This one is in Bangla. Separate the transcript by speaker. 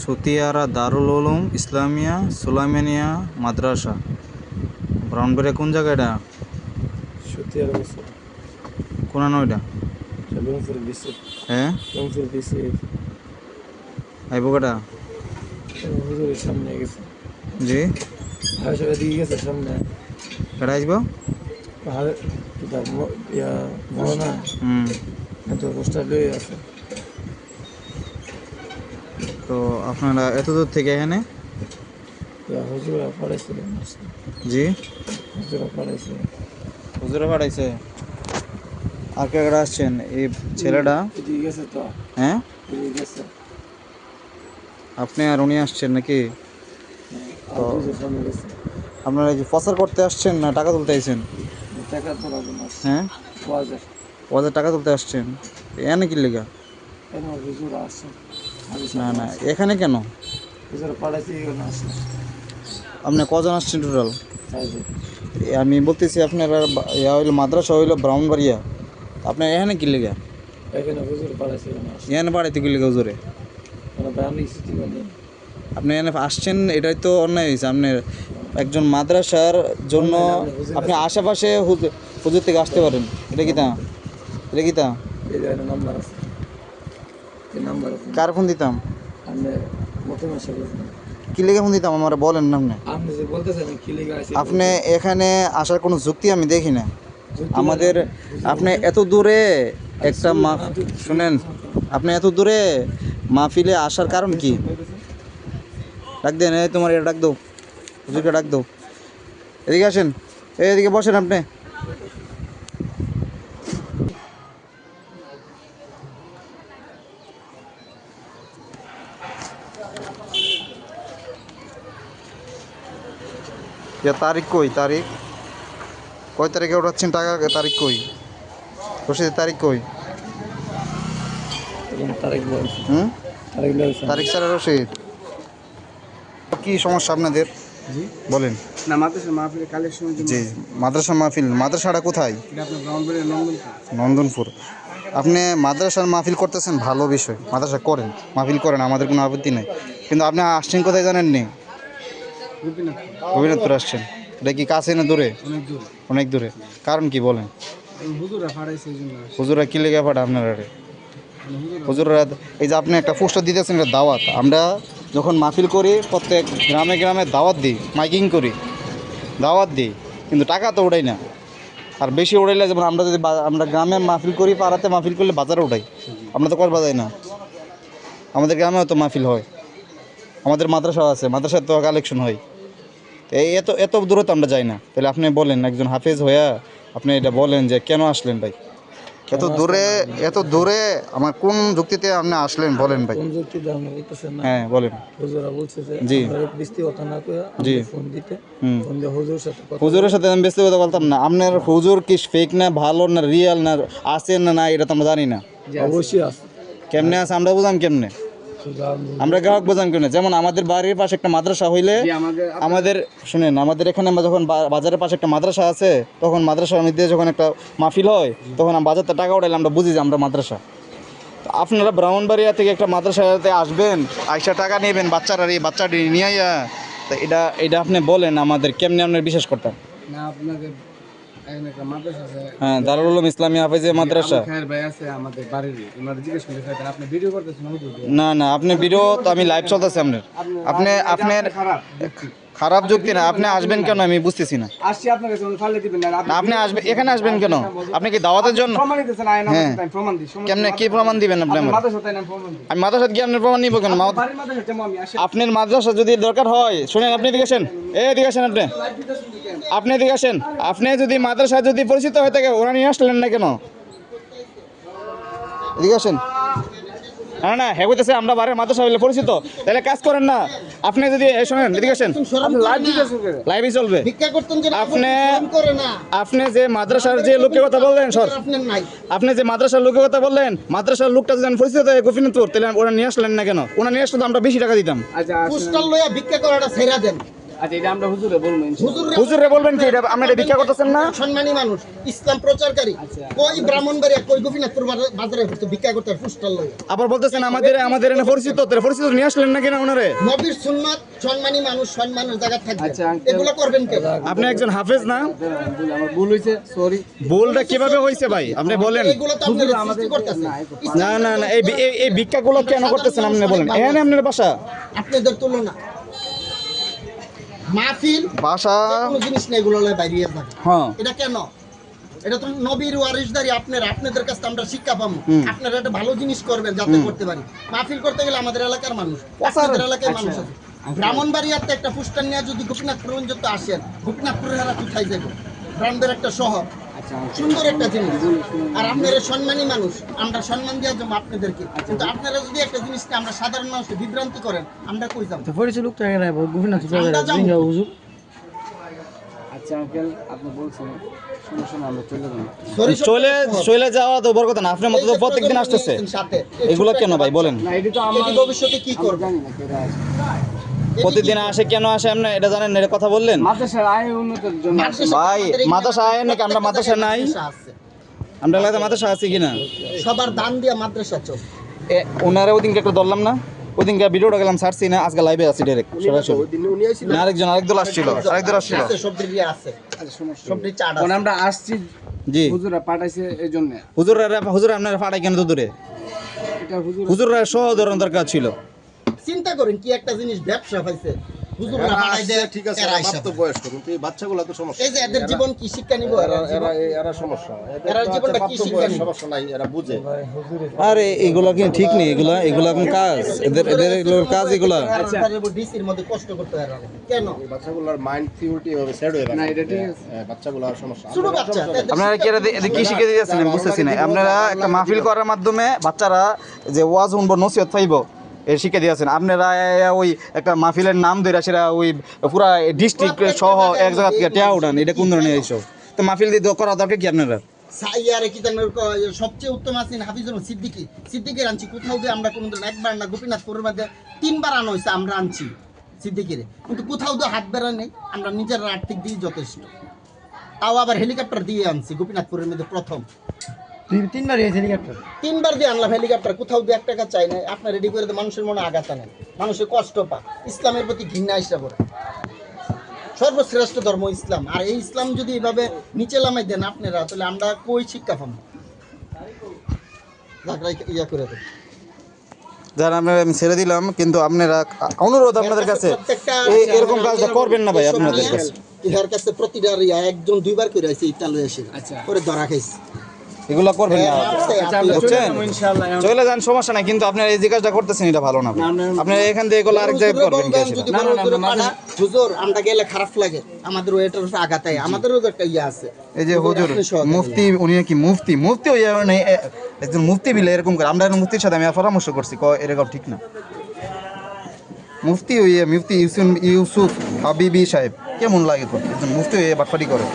Speaker 1: সুতিয়ারা দারুল উলুম ইসলামিয়া সুলাইমানিয়া মাদ্রাসা ব্রাউনবাড়িয়া কোন জায়গা এটা?
Speaker 2: সুতিয়ারা বসে
Speaker 1: কোন আনো এটা?
Speaker 2: রংপুর বিসি।
Speaker 1: হ্যাঁ
Speaker 2: রংপুর বিসি
Speaker 1: আইব কটা?
Speaker 2: হুজুরের সামনে গেছে।
Speaker 1: জি
Speaker 2: ভাষা দিকে গেছে সামনে।
Speaker 1: কটা আসব?
Speaker 2: পাহাড় কিতা ইয়া বড় না এত পোস্টার লয়ে আছে।
Speaker 1: তো আপনারা এত দূর থেকে এখানে?
Speaker 2: হুজুরা পড়াইছিল।
Speaker 1: জি
Speaker 2: হুজুরা পড়াইছিল।
Speaker 1: হুজুরে পাঠাইছে। আর কে কটা আসছেন? এই ছেলেটা
Speaker 2: এদিকে গেছে তো।
Speaker 1: হ্যাঁ
Speaker 2: এদিকে গেছে।
Speaker 1: আপনি আর উনি আসছেন নাকি?
Speaker 2: তো হুজুর সামনে গেছে।
Speaker 1: আপনারা কি প্রচার করতে আসছেন না টাকা তুলতে আইছেন?
Speaker 2: টাকা তোলা না।
Speaker 1: হ্যাঁ
Speaker 2: বাজার
Speaker 1: ওদের টাকা তুলতে আসছেন। এখানে কি লেগা?
Speaker 2: কেন হুজুর আসছে?
Speaker 1: না না এখানে কেন?
Speaker 2: হুজুর পড়াইছে কেন আসছে?
Speaker 1: আপনি কজন আসছেন টোটাল?
Speaker 2: তাইলে
Speaker 1: আমি বলতেছি আপনারা ইয়া হইলো মাদ্রাসা হইলো ব্রাউনবাড়িয়া, আপনার এখানে কি লেগা?
Speaker 2: এখানে হুজুর পড়াইছে কেন আসছে?
Speaker 1: এখানে বাড়াইতে কি লেগা হুজুরে?
Speaker 2: মানে ব্যায়াম লিখছি মানে
Speaker 1: আপনি এখানে আসছেন এটাই তো অন্যায় হয়েছে। আপনার একজন মাদ্রাসার জন্য আপনি আশেপাশে হুজুর থেকে আসতে পারেন। এটা কি তা? এটা কি তা?
Speaker 2: এই যে একটা নাম্বার আছে। এই নাম্বার আছে।
Speaker 1: কার ফোন দিতাম?
Speaker 2: আপনি মতো মাসে
Speaker 1: কি লেগে ফোন দিতাম আমার বলেন না। আপনি
Speaker 2: আপনি যে বলতেছেন কি লিখা আছে?
Speaker 1: আপনি এখানে আসার কোনো যুক্তি আমি দেখি না। আমাদের আপনি এত দূরে একটা শুনেন, আপনি এত দূরে মাহফিলে আসার কারণ কি? ডাক দেন, এই তোমার এটা ডাক দাও, হুজুরকে ডাক দাও। এদিকে আসেন, এদিকে বসেন আপনি। তারিখ কই? তারিখ কয় তারিখে উঠাচ্ছেন টাকা? তারিখ কই? রসিদের তারিখ কই?
Speaker 2: তারিখ বলছি। তারিখ বলছি।
Speaker 1: তারিখ ছাড়া রসিদ? কি সমস্যা আপনাদের
Speaker 2: জি
Speaker 1: বলেন।
Speaker 2: না মাদ্রাসা মাহফিলের কালেকশন।
Speaker 1: জি মাদ্রাসা মাহফিল। মাদ্রাসাটা কোথায়?
Speaker 2: এটা আপনার ব্রাউনবাড়িয়া
Speaker 1: নন্দনপুর। আপনি মাদ্রাসার মাহফিল করতেছেন, ভালো বিষয়, মাদ্রাসা করেন, মাহফিল করেন, আমাদের কোনো আপত্তি নেই। কিন্তু আপনি আসছেন কোথায় জানেন নি? গোপীনাথপুর আসছেন। এটা কি কাছে না দূরে?
Speaker 2: অনেক দূর।
Speaker 1: অনেক দূরে। কারণ কি বলেন?
Speaker 2: হুজুরা ফাড়াইছে এই জন্য।
Speaker 1: হুজুরা কি লেগে পাঠা আপনারা? হুজুরা এই যে আপনি একটা পোস্টার দিতেছেন, এটা দাওয়াত। আমরা যখন মাহফিল করি প্রত্যেক গ্রামে গ্রামে দাওয়াত দিই, মাইকিং করি, দাওয়াত দিই, কিন্তু টাকা তো ওঠাই না। আর বেশি উড়াইলে যেমন আমরা যদি আমরা গ্রামে মাহফিল করি, পাড়াতে মাহফিল করলে বাজারে উঠাই, আমরা তো কর বাজাই না। আমাদের গ্রামেও তো মাহফিল হয়, আমাদের মাদ্রাসাও আছে, মাদ্রাসার তো কালেকশন হয়। এই এত এত দূরে তো আমরা যাই না। তাহলে আপনি বলেন, একজন হাফেজ হইয়া আপনি এটা বলেন যে কেন আসলেন ভাই এত দূরে? এত দূরে আমার কোন যুক্তিতে আপনি আসলেন বলেন ভাই?
Speaker 2: কোন যুক্তিতে আপনি বলতেছেন না?
Speaker 1: হ্যাঁ বলেন।
Speaker 2: হুজুরা বলছে যে
Speaker 1: জি
Speaker 2: আমরা বৃষ্টি কথা না কইয়া
Speaker 1: জি
Speaker 2: ফোন দিতে। ফোন দিয়ে হুজুরের সাথে কথা।
Speaker 1: হুজুরের সাথে আমি বেশি কথা বলতাম না। আপনার হুজুর কি ফেক না ভালো না রিয়েল না আছে না না এটা তো আমরা জানি না।
Speaker 2: অবশ্যই আছে।
Speaker 1: কেমনে আছে আমরা বুঝাম কেমনে? আমরা গ্রাহক বোঝাম কেমনে? যেমন আমাদের বাড়ির পাশে একটা মাদ্রাসা হইলে আমাদের শুনেন, আমাদের এখানে আমরা যখন বাজারের পাশে একটা মাদ্রাসা আছে, তখন মাদ্রাসার মধ্যে যখন একটা মাহফিল হয়, তখন বাজারতে টাকা উঠাইলে আমরা বুঝি যে আমরা মাদ্রাসা। আপনারা ব্রাহ্মণবাড়িয়া থেকে একটা মাদ্রাসাতে আসবেন, আইসা টাকা নেবেন, বাচ্চাটি নিয়ে আইয়া, তো এটা এটা আপনি বলেন আমাদের কেমনে আপনার বিশ্বাস করতাম
Speaker 2: না? আপনাদের একটা মাদ্রাসা আছে।
Speaker 1: হ্যাঁ দারুল উলুম ইসলামিয়া হাফেজিয়া মাদ্রাসা।
Speaker 2: খায়ের ভাই আছে আমাদের বাড়ির। আমরা জিজ্ঞেস করে খাইতেন আপনি ভিডিও করতেছেন হুজুর?
Speaker 1: না না আপনি ভিডিও তো আমি লাইভ চলতেছে আপনার। আপনার খারাপ যুক্তি না। আপনি আসবেন কেন আমি বুঝতেছি না।
Speaker 2: আসছি আপনার কাছে ফাইলে দিবেন না
Speaker 1: আপনি আসবেন, এখানে আসবেন কেন? আপনি কি দাওয়াতের জন্য?
Speaker 2: প্রমাণ দিতেছেন আয়না আমি প্রমাণ দিই।
Speaker 1: কেমনে কি প্রমাণ দিবেন আপনি আমার?
Speaker 2: মাদ্রাসাতে না প্রমাণ দিই।
Speaker 1: আমি মাদ্রাসাত গিয়ে আপনার প্রমাণ নিব কেন?
Speaker 2: বাড়ির মাদ্রাসা যেমন আমি আসি।
Speaker 1: আপনার মাদ্রাসা যদি দরকার হয় শুনেন, আপনি এদিকে আসেন, এদিকে আসেন, আপনি এদিকে আসেন। আপনি যদি মাদ্রাসা যদি পরিচিত হয়ে থাকে ওরা নিয়ে আসলেন না কেন? এদিকে আসেন। না না হ্যাঁ বলতেছে আমরা বাড়ির মাদ্রাসা হইলে পরিচিত, তাহলে কাজ করেন না। আপনি যদি শোনেন এদিকে আসেন, লাইভই চলবে। আপনি যে মাদ্রাসার যে লোকের কথা বললেন স্যার, আপনি যে মাদ্রাসার লোকের কথা বললেন, মাদ্রাসার লোকটা যদি পরিচিত হয় গোপীনাথপুর, তাহলে ওরা নিয়ে আসলেন না কেন? ওরা নিয়ে আসলে আমরা বেশি টাকা দিতাম।
Speaker 3: আচ্ছা এটা আমরা হুজুরে বলবো ইনশাআল্লাহ।
Speaker 1: হুজুরে বলবেন কি এটা আপনি এটা ভিক্ষা করতেছেন না?
Speaker 4: সম্মানী মানুষ, ইসলাম প্রচারকারী, কই ব্রাহ্মণবাড়িয়া কই গোপীনাথপুর বাজারে ভিক্ষা করতে পুস্টার লয়।
Speaker 1: আবার বলতেছেন আমাদের এনে পরিচিত নিয়ে আসলেন নাকি না ওনারে?
Speaker 4: নবীর সুন্নাত, সম্মানী মানুষ সম্মানের জায়গা থাকবে,
Speaker 3: আচ্ছা, আঙ্কেল।
Speaker 4: এগুলো করবেন কেন?
Speaker 1: আপনি একজন হাফেজ না?
Speaker 3: আমার ভুল হয়েছে, সরি।
Speaker 1: ভুলটা কিভাবে হয়েছে ভাই আপনি বলেন?
Speaker 4: এগুলো তো আপনারা সৃষ্টি করতেছেন।
Speaker 1: না না না, এই ভিক্ষাগুলো কেন করতেছেন আপনি বলেন? এখানে আপনার বাসা?
Speaker 4: আপনাদের তুলনা মাহফিল
Speaker 1: বাসা
Speaker 4: কোনো জিনিস নেই, এগুলো লয় বাইরে থাকে।
Speaker 1: হ্যাঁ
Speaker 4: এটা কেন? এটা তো নবীর ওয়ারিসদারি, আপনাদের কাছে তো আমরা শিক্ষা পাবো। আপনারা একটা ভালো জিনিস করবেন যাতে করতে পারি। মাহফিল করতে গেলে আমাদের এলাকার মানুষ, আপনাদের এলাকার মানুষ আছে। ব্রাহ্মণবাড়িয়াতে একটা পুস্টার নিয়ে যদি গোপীনাথপুর পর্যন্ত আসেন, গোপীনাথপুরের হারা কোথায় যাবো? ব্রাহ্মণদের একটা শহর, সুন্দর একটা জিনিস। আর আপনারা সম্মানী মানুষ, আমরা সম্মান দিয়ে যাবো আপনাদেরকে। কিন্তু আপনারা যদি একটা জিনিসকে আমরা সাধারণ মানুষকে বিভ্রান্তি করেন, আমরা কই যাবো?
Speaker 2: পরিচালক তো এখানে গোপীনাথ
Speaker 4: আমরা যাবো।
Speaker 2: হুজুর
Speaker 3: আচ্ছা আঙ্কেল আপনি বলছেন সমস্যা না, আমরা চলে যাবো।
Speaker 1: চলে যাওয়া তো বড় কথা না, আপনার মতো তো প্রত্যেকদিন আসতেছে।
Speaker 4: সাথে
Speaker 1: এগুলো কেন ভাই বলেন?
Speaker 3: না এটা তো
Speaker 4: এটি
Speaker 3: আমরা
Speaker 4: ভবিষ্যতে কি করবে?
Speaker 3: জানি না কেডা আছে।
Speaker 1: প্রতিদিন আসে কেন আসে আপনি এটা জানেন না? এটা কথা বললেন
Speaker 3: মাদ্রাসার আয় উন্নতির জন্য আসে।
Speaker 1: ভাই, মাদ্রাসা আয় নাকি? আমরা মাদ্রাসা নাই?
Speaker 4: আছে।
Speaker 1: আমরা এলাকাতে মাদ্রাসা আছে কিনা?
Speaker 4: সবার দান দিয়া মাদ্রাসা চল।
Speaker 1: ওনারা ওদিনকে একটা ধরলাম না, ওদিনকে ভিডিওটা গেলাম ছাড়ছি না, আজকে লাইভে আছি ডাইরেক্ট সরাসরি। না, আরেক দল আসছিল।
Speaker 4: আছে, সবজি দিয়ে আছে।
Speaker 3: আচ্ছা সমস্যা
Speaker 4: সবজি চাট
Speaker 3: কোন
Speaker 4: আছে।
Speaker 3: আমরা আসছি
Speaker 1: জি
Speaker 3: হুজুরা পাঠাইছে এই জন্য।
Speaker 1: হুজুর আপনারা ফাটাই কেন তো দূরে?
Speaker 3: এটা হুজুর
Speaker 1: হুজুররা সহধরণ দরকার ছিল।
Speaker 4: চিন্তা করেন কি একটা জিনিস ব্যবসা পাইছে, হুজুররা বাড়াই দেয়।
Speaker 5: ঠিক আছে,
Speaker 4: এরা
Speaker 5: এরা
Speaker 4: আইসা
Speaker 5: প্রাপ্ত বয়স্ক, কিন্তু এই বাচ্চাগুলো তো সমস্যা।
Speaker 4: এই যে এদের জীবন কি শিক্ষা নিব?
Speaker 5: এরা সমস্যা।
Speaker 4: এরা জীবনটা কি
Speaker 5: প্রাপ্ত
Speaker 4: শিক্ষা
Speaker 5: বয়স
Speaker 4: নিব?
Speaker 5: সমস্যা নাই, এরা বুঝে।
Speaker 1: আরে এগুলা কি ঠিক নেই? এগুলা এখন কাজ, এদের এগুলোর কাজ এগুলা।
Speaker 4: ডিসির মধ্যে কষ্ট করতে হয় কেন?
Speaker 5: এই বাচ্চাগুলোর মাইন্ড থিওরিটি এভাবে সেট হয়ে
Speaker 3: না এটা ঠিক আছে।
Speaker 5: বাচ্চাগুলোর সমস্যা।
Speaker 4: ছোট বাচ্চা এদের
Speaker 1: আপনারা কি এদের কি শিখে দিয়েছেন আমি বুঝতেছি না। আপনারা একটা মাহফিল করার মাধ্যমে বাচ্চারা যে ওয়াজ শুনবো, নসিহত পাইব, এর শিখে দিয়েছেন। আপনারা ওই একটা মাহফিলের নাম ধরে সেটা ওই পুরা ডিস্ট্রিক্ট সহ এক জায়গা থেকে টেয়া উঠান, এটা কোন ধরনের এইসব? তো মাহফিল দিয়ে করা দরকার কি আপনারা?
Speaker 4: সাইয়ারে কি জানেন সবচেয়ে উত্তম আছেন হাফিজুল সিদ্দিকের আনছি কোথাও দিয়ে আমরা কোনোদিন একবার না, গোপীনাথপুরের মধ্যে 3 বার আনা হয়েছে, আমরা আনছি সিদ্দিকের, কিন্তু কোথাও দিয়ে হাত বেড়া নেই। আমরা নিজের আর্থিক দিয়ে যথেষ্ট, তাও আবার হেলিকপ্টার দিয়ে আনছি গোপীনাথপুরের মধ্যে প্রথম।
Speaker 2: 3 বার গেছে হেলিকপ্টার
Speaker 4: 3 বার দিয়ে আনলাম হেলিকপ্টার, কোথাও দিয়ে 1 টাকা চাই না। আপনার রেডি করে দিয়ে মানুষের মনে আঘাত আনেন, মানুষের কষ্ট পা, ইসলামের প্রতি ঘৃণা এসে পড়ে। সর্বশ্রেষ্ঠ ধর্ম ইসলাম, আর এই ইসলাম যদি এভাবে নিচে নামাই দেন আপনারা, তাহলে আমরা কই শিক্ষা পাবো? ইয়া করে দেন।
Speaker 1: যারা আমরা আমি ছেড়ে দিলাম, কিন্তু আপনারা অনুরোধ আপনাদের কাছে এরকম কাজটা করবেন না ভাই আপনাদের কাছে।
Speaker 4: ইহার কাছে প্রতিটা একজন 2 বার করে আছে ইতালে এসে,
Speaker 3: আচ্ছা।
Speaker 4: করে ধরা খাইছে।
Speaker 1: এগুলা করবেন না,
Speaker 3: আচ্ছা আমরা চলে
Speaker 1: বুঝছেন?
Speaker 3: যাবো ইনশাআল্লাহ।
Speaker 1: চলে যান, সমস্যা নাই, কিন্তু আপনারা এই যে কাজটা করতেছেন এটা ভালো না। আপনারা এখান থেকে এগুলো আরেক জায়গায় করবেন কি সেটা?
Speaker 4: যদি বড় হুজুরে পাঠা, হুজুর আমরা গেলে খারাপ লাগে, আমাদের ওইটার উপর আঘাত হয়, আমাদেরও তো একটা ইয়া আছে।
Speaker 1: এই যে হুজুর মুফতি, উনি কি মুফতি হইয়া নেই, একজন মুফতি বিলে এরকম করে। আমরা মুফতির সাথে আমি পরামর্শ করছি, এরকম ঠিক না। মুফতি হইয়া মুফতি ইউসুফ হাবিবি সাহেব কেমন লাগে? তো একজন মুফতি হয়ে বাটপাটি করে।